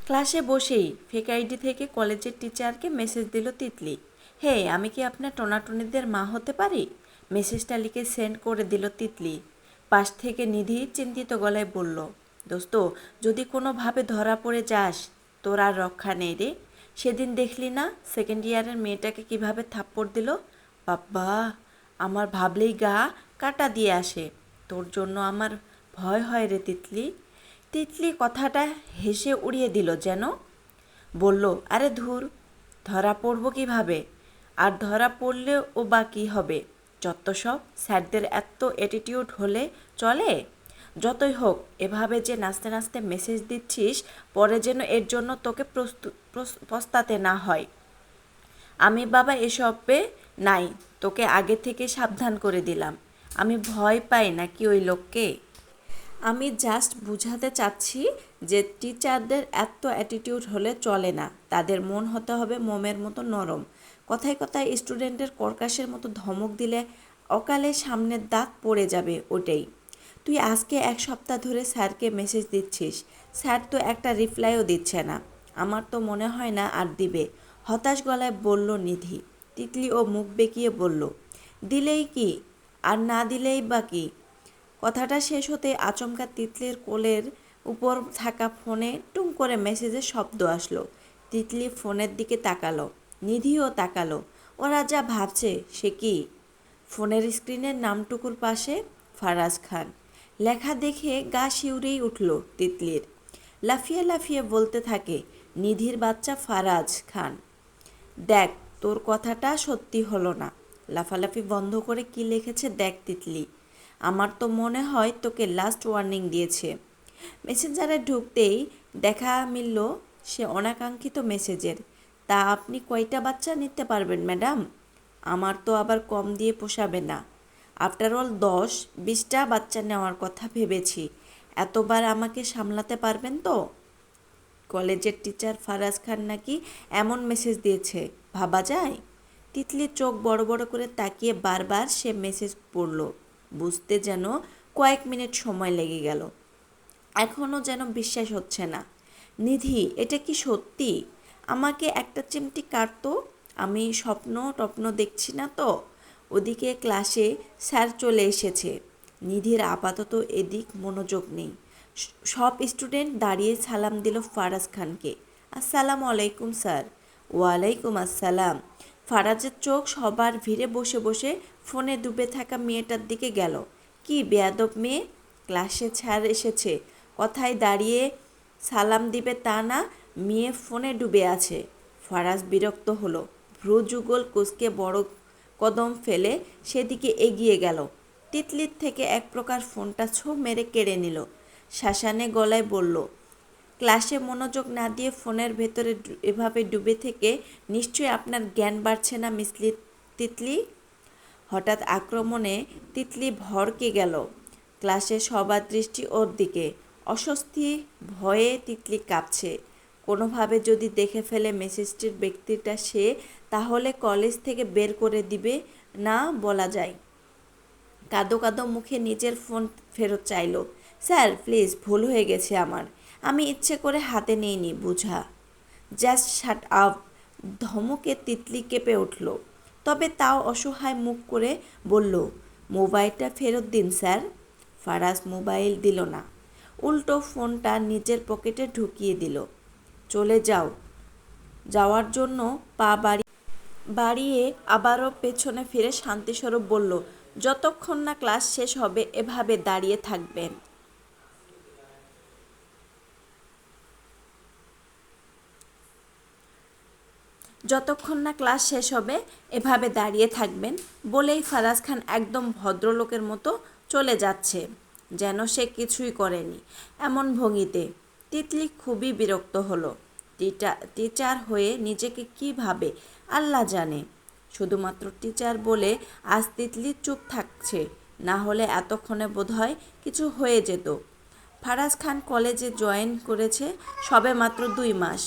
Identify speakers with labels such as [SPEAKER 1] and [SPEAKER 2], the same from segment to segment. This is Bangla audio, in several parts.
[SPEAKER 1] ক্লাসে বসেই ফেক আইডি থেকে কলেজের টিচারকে মেসেজ দিল তিতলি। হে, আমি কি আপনার টোনাটুনিদের মা হতে পারি? মেসেজটা লিখে সেন্ড করে দিল তিতলি। পাশ থেকে নিধি চিন্তিত গলায় বলল, দোস্ত, যদি কোনোভাবে ধরা পড়ে যাস, তোর আর রক্ষা নেই রে। সেদিন দেখলি না সেকেন্ড ইয়ারের মেয়েটাকে কিভাবে থাপ্পড় দিল? বাব্বা, আমার ভাবলেই গা কাটা দিয়ে আসে। তোর জন্য আমার ভয় হয় রে তিতলি। তিতলি কথাটা হেসে উড়িয়ে দিল যেন। বলল, আরে ধুর, ধরা পড়ব কিভাবে? আর ধরা পড়লেও ও বা কী হবে? যত সব স্যারদের এত অ্যাটিটিউড হলে চলে? যতই হোক, এভাবে যে নাচতে নাচতে মেসেজ দিচ্ছিস, পরে যেন এর জন্য তোকে পস্তাতে না হয়। আমি বাবা এসবে নাই, তোকে আগে থেকে সাবধান করে দিলাম। আমি ভয় পাই নাকি ওই লোককে? আমি জাস্ট বুঝাতে চাচ্ছি যে টিচারদের এত অ্যাটিটিউড হলে চলে না। তাদের মন হতে হবে মোমের মতো নরম। কথায় কথায় স্টুডেন্টের কর্কশের মতো ধমক দিলে অকালে সামনের দাঁত পড়ে যাবে, ওটাই। তুই আজকে 1 সপ্তাহ ধরে স্যারকে মেসেজ দিচ্ছিস, স্যার তো একটা রিপ্লাইও দিচ্ছে না। আমার তো মনে হয় না আর দিবে, হতাশ গলায় বলল নিধি। তিতলি ও মুখ বেঁকিয়ে বলল, দিলেই কি, আর না দিলেই বা কি? কথাটা শেষ হতে আচমকা তিতলির কোলের উপর থাকা ফোনে টুং করে মেসেজের শব্দ আসলো। তিতলি ফোনের দিকে তাকালো, নিধিও তাকালো। ওরা যা ভাবছে সে কি? ফোনের স্ক্রিনের নামটুকুর পাশে ফারাজ খান লেখা দেখে গা শিউরেই উঠল তিতলির। লাফিয়ে লাফিয়ে বলতে থাকে, নিধির বাচ্চা ফারাজ খান, দেখ তোর কথাটা সত্যি হলো না। লাফালাফি বন্ধ করে কি লিখেছে দেখ তিতলি। আমার তো মনে হয় তোকে লাস্ট ওয়ার্নিং দিয়েছে। মেসেঞ্জারে ঢুকতেই দেখা মিলল সে অনাকাঙ্ক্ষিত মেসেজের। তা আপনি কয়টা বাচ্চা নিতে পারবেন ম্যাডাম? আমার তো আবার কম দিয়ে পোষাবে না। আফটার অল 10-20টা বাচ্চা নেওয়ার কথা ভেবেছি। এতবার আমাকে সামলাতে পারবেন তো? কলেজের টিচার ফারাজ খান নাকি এমন মেসেজ দিয়েছে, ভাবা যায়? তিতলির চোখ বড় বড় করে তাকিয়ে বারবার সে মেসেজ পড়ল। বুঝতে যেন কয়েক মিনিট সময় লেগে গেল। এখনও যেন বিশ্বাস হচ্ছে না। নিধি, এটা কি সত্যি? আমাকে একটা চিমটি কাটতো। আমি স্বপ্ন টপ্ন দেখছি না তো? ওদিকে ক্লাসে স্যার চলে এসেছে। নিধির আপাতত এদিক মনোযোগ নেই। সব স্টুডেন্ট দাঁড়িয়ে সালাম দিল ফারাজ খানকে। আসসালামু আলাইকুম স্যার। ওয়ালাইকুম আসসালাম। ফারাজের চোখ সবার ভিড়ে বসে বসে ফোনে ডুবে থাকা মেয়েটার দিকে গেল। কি বেয়াদব মেয়ে! ক্লাসে স্যার এসেছে, কথায় দাঁড়িয়ে সালাম দিবে তা না, মেয়ে ফোনে ডুবে আছে। ফারাজ বিরক্ত হলো, ভ্রু যুগল কুঁচকে বড় কদম ফেলে সেদিকে এগিয়ে গেল। তিতলির থেকে এক প্রকার ফোনটা ছো মেরে কেড়ে নিল। শাসানে গলায় বলল, ক্লাসে মনোযোগ না দিয়ে ফোনের ভেতরে এভাবে ডুবে থেকে নিশ্চয়ই আপনার জ্ঞান বাড়ছে না মিস তিতলি। হঠাৎ আক্রমণে তিতলি ভড়কে গেল। ক্লাসে সবার দৃষ্টি ওর দিকে। অস্বস্তি ভয়ে তিতলি কাঁপছে। কোনোভাবে যদি দেখে ফেলে মেসেজটির ব্যক্তিটা সে, তাহলে কলেজ থেকে বের করে দিবে না বলা যায়। কাঁদো কাঁদো মুখে নিজের ফোন ফেরত চাইল। স্যার প্লিজ, ভুল হয়ে গেছে আমার। আমি ইচ্ছে করে হাতে নিইনি, বুঝা। Just shut up. ধমকে তিতলি কেঁপে উঠল। তবে তাও অসহায় মুখ করে বলল, মোবাইলটা ফেরত দিন স্যার। ফারাজ মোবাইল দিল না, উল্টো ফোনটা নিজের পকেটে ঢুকিয়ে দিল। চলে যাও। যাওয়ার জন্য পা বাড়িয়ে আবারও পেছনে ফিরে শান্তিস্বরূপ বলল, যতক্ষণ না ক্লাস শেষ হবে এভাবে দাঁড়িয়ে থাকবেন। যতক্ষণ না ক্লাস শেষ হবে এভাবে দাঁড়িয়ে থাকবেন বলেই ফারাজ খান একদম ভদ্রলোকের মতো চলে যাচ্ছে, যেন সে কিছুই করেনি এমন ভঙ্গিতে। তিতলি খুবই বিরক্ত হলো। টিচার হয়ে নিজেকে কী ভাবে আল্লাহ জানে। শুধুমাত্র টিচার বলে আজ তিতলি চুপ থাকছে, না হলে এতক্ষণে বোধহয় কিছু হয়ে যেত। ফারাজ খান কলেজে জয়েন করেছে সবে মাত্র 2 মাস।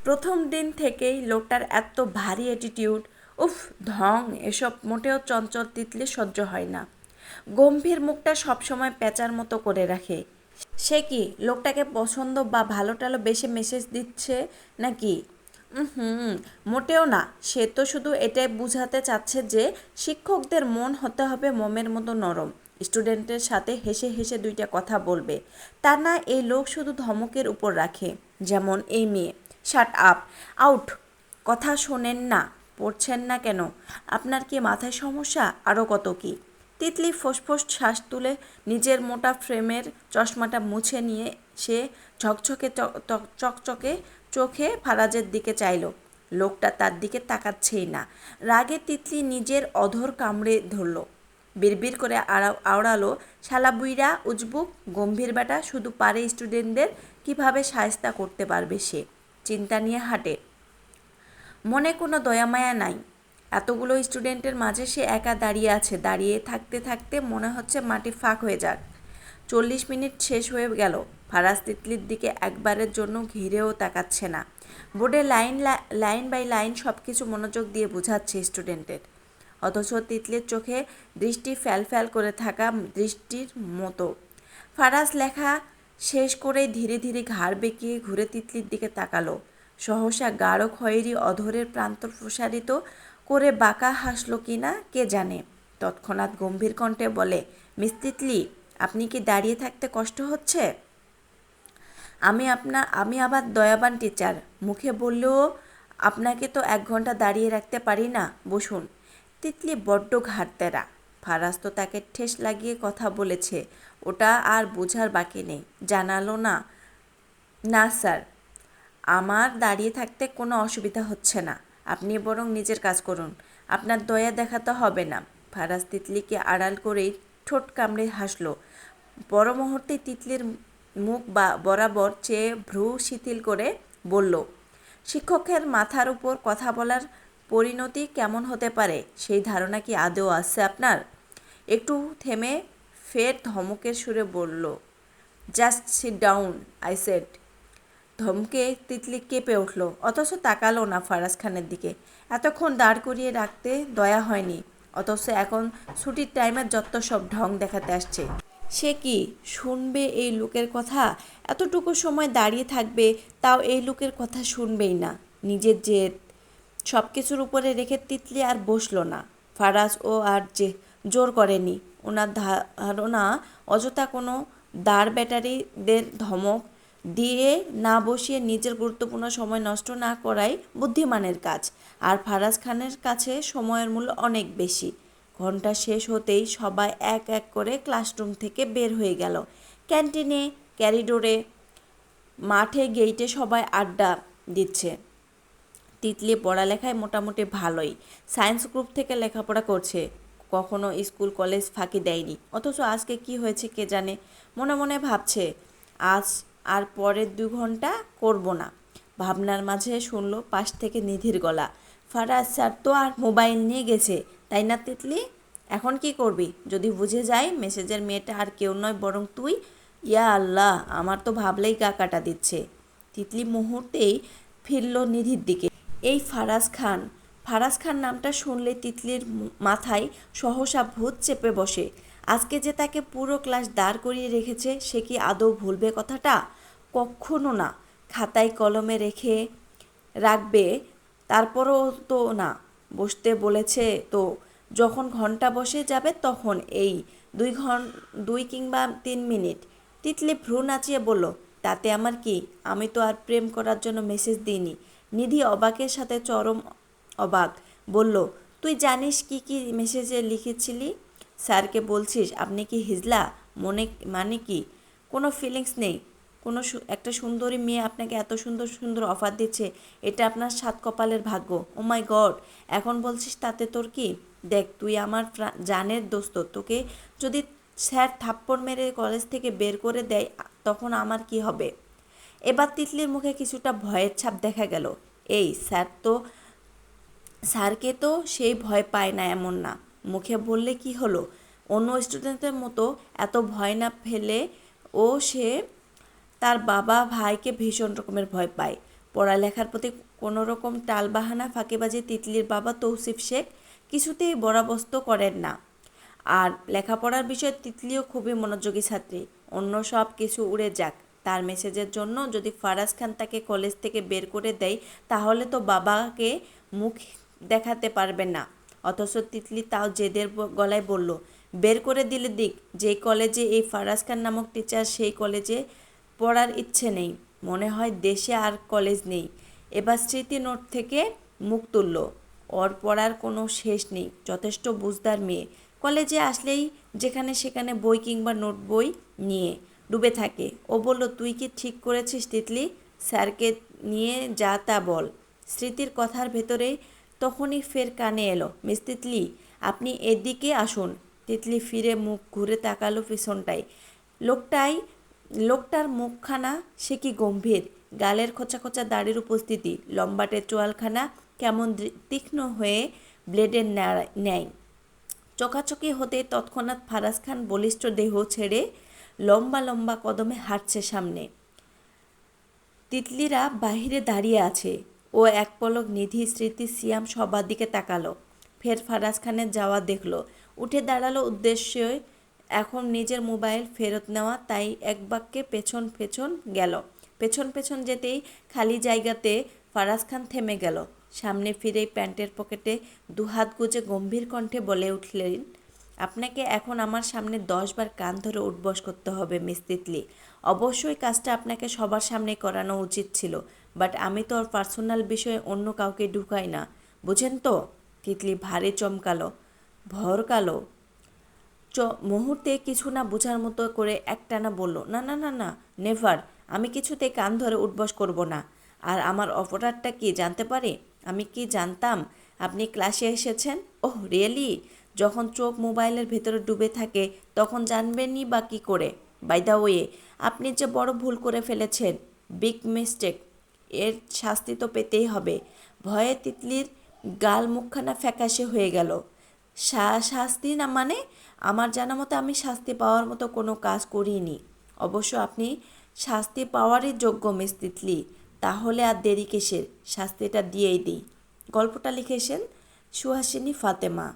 [SPEAKER 1] প্রথম দিন থেকেই লোকটার এত ভারী অ্যাটিটিউড, উফ, ঢং, এসব মোটেও চঞ্চল তিতলি সহ্য হয় না। গম্ভীর মুখটা সবসময় প্যাঁচার মতো করে রাখে। সে কি লোকটাকে পছন্দ বা ভালো টালো বেশি মেসেজ দিচ্ছে নাকি? হুম, মোটেও না। সে তো শুধু এটাই বুঝাতে চাচ্ছে যে শিক্ষকদের মন হতে হবে মোমের মতো নরম, স্টুডেন্টের সাথে হেসে হেসে দুইটা কথা বলবে। তা না, এই লোক শুধু ধমকের উপর রাখে। যেমন এই মেয়ে, শাট আপ, আউট, কথা শোনেন না, পড়ছেন না কেন, আপনার কি মাথায় সমস্যা, আরও কত কি। তিতলি ফোঁস শ্বাস তুলে নিজের মোটা ফ্রেমের চশমাটা মুছে নিয়ে সে ঝকঝকে চকচকে চোখে ফারাজের দিকে চাইল। লোকটা তার দিকে তাকাচ্ছেই না। রাগে তিতলি নিজের অধর কামড়ে ধরল। বিড়বিড় করে আওড়ালো, শালা বুইড়া উজবুক গম্ভীর বেটা, শুধু পারে স্টুডেন্টদের কিভাবে শায়েস্তা করতে পারবে সে, চিন্তা নিয়ে হাঁটে, মনে কোনো দয়ামায়া নাই। এতগুলো স্টুডেন্টের মাঝে সে একা দাঁড়িয়ে আছে। দাঁড়িয়ে থাকতে থাকতে মনে হচ্ছে মাটি ফাঁক হয়ে যাক। 40 মিনিট শেষ হয়ে গেল। ফারাজ তিতলির দিকে একবারের জন্য ঘিরেও তাকাচ্ছে না। বোর্ডে লাইন বাই লাইন সব কিছু মনোযোগ দিয়ে বোঝাচ্ছে স্টুডেন্টের, অথচ তিতলির চোখে দৃষ্টি ফ্যাল করে থাকা দৃষ্টির মতো। ফারাজ লেখা শেষ করেই ধীরে ধীরে ঘাড় বেঁকিয়ে ঘুরে তিতলির দিকে তাকালো। সহসা গাঢ় খয়েরি অধরের প্রান্ত প্রসারিত করে বাঁকা হাসল কিনা কে জানে। তৎক্ষণাৎ গম্ভীর কণ্ঠে বলে, মিস তিতলি, আপনি কি দাঁড়িয়ে থাকতে কষ্ট হচ্ছে? আমি আবার দয়াবান টিচার, মুখে বললেও আপনাকে তো 1 ঘন্টা দাঁড়িয়ে রাখতে পারি না, বসুন। তিতলি বড্ড ঘাড়তেরা। ফারাজ তো তাকে ঠেস লাগিয়ে কথা বলেছে, ওটা আর বোঝার বাকি নেই। জানালো না, না স্যার, আমার দাঁড়িয়ে থাকতে কোনো অসুবিধা হচ্ছে না, আপনি বরং নিজের কাজ করুন, আপনার দয়া দেখাতে হবে না। ফারাজ তিতলিকে আড়াল করেই ঠোঁট কামড়ে হাসল। পর মুহূর্তে তিতলির মুখ বরাবর চেয়ে ভ্রু শিথিল করে বলল, শিক্ষকের মাথার উপর কথা বলার পরিণতি কেমন হতে পারে সেই ধারণা কি আদৌ আছে আপনার? একটু থেমে ফের ধমকের সুরে বলল, just sit down I said. ধমকে তিতলি কেঁপে উঠল, অথচ তাকালো না ফারাজ খানের দিকে। এতক্ষণ দাঁড় করিয়ে রাখতে দয়া হয়নি, অথচ এখন ছুটির টাইমের যত সব ঢং দেখাতে আসছে। সে কি শুনবে এই লোকের কথা? এতটুকু সময় দাঁড়িয়ে থাকবে, তাও এই লোকের কথা শুনবেই না। নিজের জেদ সব কিছুর উপরে রেখে তিতলি আর বসল না। ফারাজ ও আর যে জোর করেনি। ওনার ধারণা অযথা কোনো দাঁড় ব্যাটারিদের ধমক দিয়ে না বসিয়ে নিজের গুরুত্বপূর্ণ সময় নষ্ট না করাই বুদ্ধিমানের কাজ। আর ফারাজ খানের কাছে সময়ের মূল্য অনেক বেশি। ঘন্টা শেষ হতেই সবাই এক এক করে ক্লাসরুম থেকে বের হয়ে গেল। ক্যান্টিনে, ক্যারিডোরে, মাঠে, গেইটে সবাই আড্ডা দিচ্ছে। তিতলি পড়ালেখায় মোটামুটি ভালোই, সায়েন্স গ্রুপ থেকে লেখাপড়া করছে, কখনো স্কুল কলেজ ফাঁকি দেয়নি। অথচ আজকে কি হয়েছে কে জানে। মনে মনে ভাবছে, আজ আর পরের 2 ঘন্টা করব না। ভাবনার মাঝে শুনল পাশ থেকে নিধির গলা, ফারাজ স্যার তো আর মোবাইল নিয়ে গেছে, তাই না তিতলি? এখন কি করবি যদি বুঝে যায় মেসেজের মেয়েটা আর কেউ নয় বরং তুই? ইয়া আল্লাহ, আমার তো ভাবলেই গা কাটা দিচ্ছে। তিতলি মুহূর্তেই ফিরল নিধির দিকে। এই ফারাজ খান নামটা শুনলে তিতলির মাথায় সহসা ভূত চেপে বসে। আজকে যে তাকে পুরো ক্লাস দাঁড় করিয়ে রেখেছে, সে কি আদৌ ভুলবে কথাটা? কক্ষনো না। খাতায় কলমে রেখে রাখবে, তারপরও তো না। বসতে বলেছে তো, যখন ঘন্টা বসে যাবে তখন। এই 2 কিংবা 3 মিনিট। তিতলি ভ্রু নাচিয়ে বলল, তাতে আমার কি? আমি তো আর প্রেম করার জন্য মেসেজ দিইনি। নিধি অবাকের সাথে চরম অবাক। বলল, তুই জানিস কি কি মেসেজে লিখেছিলি? স্যারকে বলছিস আপনি কি হিজলা? মানে কি কোনো ফিলিংস নেই? একটা সুন্দরী মেয়ে আপনাকে এত সুন্দর সুন্দর অফার দিচ্ছে, এটা আপনার 7 কপালের ভাগ্য। ও মাই গড, এখন বলছিস তাতে তোর কি? দেখ, তুই আমার জানের দোস্ত, তোকে যদি স্যার থাপ্পড় মেরে কলেজ থেকে বের করে দেয় তখন আমার কি হবে? এবার তিতলির মুখে কিছুটা ভয়ের ছাপ দেখা গেল। এই স্যারকে তো সেই ভয় পায় না এমন না, মুখে বললে কি হলো? অন্য স্টুডেন্টদের মতো এত ভয় না ফেলে সে তার বাবা ভাইকে ভীষণ রকমের ভয় পায়। পড়ালেখার প্রতি কোনো রকম টালবাহানা ফাঁকিবাজি তিতলির বাবা তৌসিফ শেখ কিছুতেই বরাবস্ত করেন না। আর লেখাপড়ার বিষয়ে তিতলিও খুবই মনোযোগী ছাত্রী। অন্য সব কিছু উড়ে যাক, তার মেসেজের জন্য যদি ফারাজ খান তাকে কলেজ থেকে বের করে দেয় তাহলে তো বাবাকে মুখ দেখাতে পারবে না। অথচ তিতলি তাও জেদের গলায় বলল, বের করে দিলে দিক, যেই কলেজে এই ফারাজ খান নামক টিচার সেই কলেজে পড়ার ইচ্ছে নেই, মনে হয় দেশে আর কলেজ নেই। এবার স্মৃতি নোট থেকে মুখ তুলল, ওর পড়ার কোনো শেষ নেই, যথেষ্ট বুঝদার মেয়ে, কলেজে আসলেই যেখানে সেখানে বই কিংবা নোট বই নিয়ে ডুবে থাকে। ও বলল, তুই কি ঠিক করেছিস তিতলি? স্যারকে নিয়ে যা তা বল। স্মৃতির কথার ভেতরে তখনই ফের কানে এলো, মিস তিতলি আপনি এদিকে আসুন। তিতলি ফিরে মুখ ঘুরে তাকালো পিছনটায়। লোকটার মুখখানা সে কি গম্ভীর, গালের খোঁচা খোঁচা দাড়ির উপস্থিতি, লম্বাটে চোয়ালখানা কেমন তীক্ষ্ণ হয়ে ব্লেডের ন্যায়। চোখাচোখি হতে তৎক্ষণাৎ ফারাজ খান বলিষ্ঠ দেহ ছেড়ে লম্বা লম্বা কদমে হাঁটছে সামনে। তিতলিরা বাহিরে দাঁড়িয়ে আছে। ও এক পলক নিধি, স্মৃতি, সিয়াম সবার দিকে তাকালো, ফের ফারাজ খানের যাওয়া দেখলো, উঠে দাঁড়ালো। উদ্দেশ্য এখন নিজের মোবাইল ফেরত নেওয়া, তাই এক বাক্যে পেছন পেছন গেল। পেছন পেছন যেতেই খালি জায়গাতে ফারাজ খান থেমে গেল। সামনে ফিরেই প্যান্টের পকেটে দুহাত গুজে গম্ভীর কণ্ঠে বলে উঠলেন, আপনাকে এখন আমার সামনে 10 বার কান ধরে উঠবস করতে হবে মিস তিতলি। অবশ্যই কাজটা আপনাকে সবার সামনে করানো উচিত ছিল, বাট আমি তো ওর পার্সোনাল বিষয়ে অন্য কাউকে ঢুকাই না, বুঝেন তো? তিতলি ভারী চমকালো, ভরকালো মুহূর্তে কিছু না বোঝার মতো করে একটানা বলল, না না না না, নেভার, আমি কিছুতে কান ধরে উঠবস করব না। আর আমার অপরাধটা কি জানতে পারি? আমি কি জানতাম আপনি ক্লাসে এসেছেন? Oh really? যখন চোখ মোবাইলের ভেতরে ডুবে থাকে তখন জানবেনই বা কী করে? বাই দ্য ওয়ে, আপনি যে বড় ভুল করে ফেলেছেন, বিগ মিস্টেক, এর শাস্তি তো পেতেই হবে। ভয়ে তিতলির গাল মুখখানা ফ্যাকাশে হয়ে গেল। শাস্তি না মানে? আমার জানা মতো আমি শাস্তি পাওয়ার মতো কোনো কাজ করিনি। অবশ্য আপনি শাস্তি পাওয়ারই যোগ্য মিস তিতলি। তাহলে আর দেরি কিসের? শাস্তিটা দিয়েই দিই। গল্পটা লিখেছেন সুহাসিনী ফাতেমা।